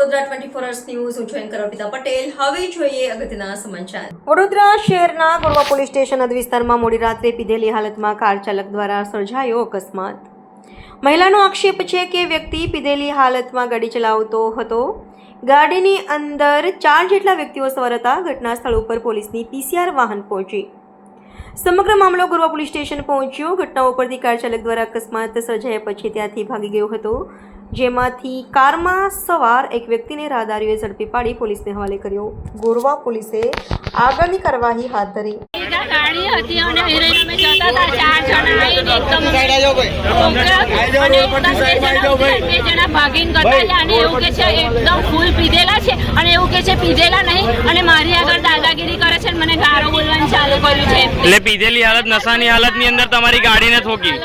Vadodara 24 hours news હું છું anchor Arpita Patel. હવે જોઈએ અગત્યના સમાચાર. વડોદરા શહેરના ગોરવા પોલીસ સ્ટેશન હદ વિસ્તારમાં મોડી રાત્રે પીધેલી હાલતમાં કાર ચાલક દ્વારા સર્જાયો અકસ્માત. મહિલાનો આક્ષેપ છે કે વ્યક્તિ પીધેલી હાલતમાં ગાડી ચલાવતો હતો. ગાડીની અંદર 4 જેટલા વ્યક્તિઓ સવાર હતા. ઘટના સ્થળ ઉપર પોલીસની PCR વાહન પહોંચી. સમગ્ર મામલો ગોરવા પોલીસ સ્ટેશન પહોંચ્યો. ઘટના ઉપરથી કાર ચાલક દ્વારા અકસ્માત સર્જાયા પછી ત્યાંથી ભાગી ગયો હતો, જેમાંથી કારમાં સવાર એક વ્યક્તિને રાહદારીઓએ ઝડપી પાડી પોલીસને હવાલે કર્યો. ગોરવા પોલીસે આગળની કાર્યવાહી હાથ ધરી. ગાડી હતી અને હિરેન અમે જતા હતા, 4 જણા આવીને એકદમ બે જણા ભાગીને ગતા અને એવું કે છે એકદમ ફૂલ પીધેલા છે અને એવું કે છે પીધેલા નહીં અને મારી આગળ દાદાગીરી કરે છે અને મને ગાળો બોલવાનું ચાલુ કર્યું છે. એટલે પીધેલી હાલત, નશાની હાલતની અંદર તમારી ગાડીને ઠોકી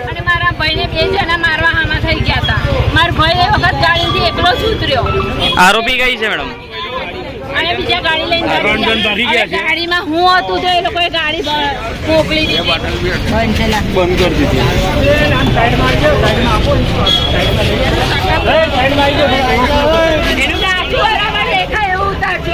અને મારા ભાઈને 2 જણા મારવા હામાં થઈ ગયા હતા. મારો ભાઈ એ વખત ગાડીથી એકલો જ ઉતર્યો. આરોપી કઈ છે મેડમ? અને બીજા ગાડી લઈને ગાડીમાં હું હતું તો એ લોકોએ ગાડી મોકલી દીધી, બંધ કરી દીધી. એનું ડાકુ બરાબર દેખાય એવું ઉતારજો.